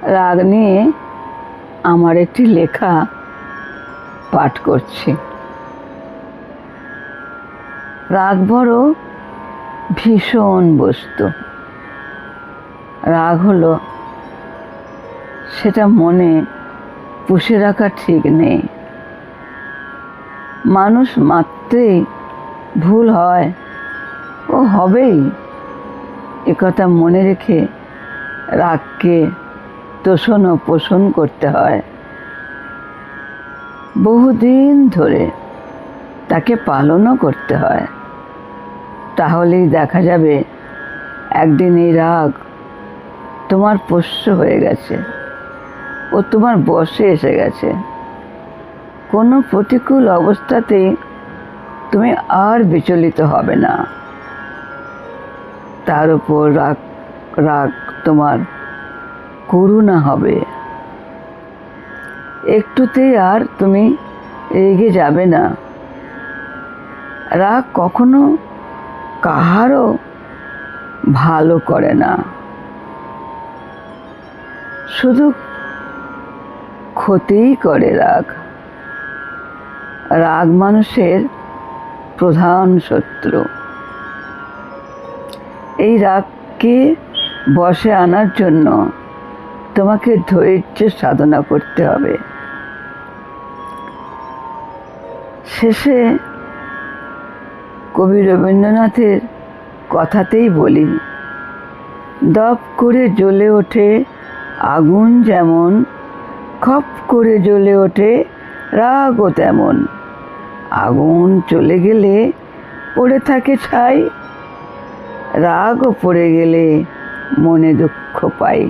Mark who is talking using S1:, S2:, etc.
S1: রাগ নিয়ে আমার একটি লেখা পাঠ করছি। রাগ বড় ভীষণ বস্তু। রাগ হলো সেটা মনে পুষে রাখা ঠিক নেই। মানুষ মাত্রই ভুল হয় ও হবেই, একথা মনে রেখে রাগকে তোষণ ও পোষণ করতে হয়। বহুদিন ধরে তাকে পালনও করতে হয়। তাহলেই দেখা যাবে একদিন এই রাগ তোমার পোষ্য হয়ে গেছে ও তোমার বশে এসে গেছে। কোনো প্রতিকূল অবস্থাতেই তুমি আর বিচলিত হবে না। তার উপর রাগ তোমার করুণা হবে। একটুতেই আর তুমি রেগে যাবে না। রাগ কখনো কাহারও ভালো করে না, শুধু ক্ষতিই করে। রাগ মানুষের প্রধান শত্রু। এই রাগকে বশে আনার জন্য তোমাকে ধৈর্য সাধনা করতে হবে। শেষে কবি রবীন্দ্রনাথের কথাতেই বলি, দপ করে জ্বলে ওঠে আগুন যেমন, খপ করে জ্বলে ওঠে রাগও তেমন। আগুন চলে গেলে পড়ে থাকে ছাই, রাগও পড়ে গেলে মনে দুঃখ পাই।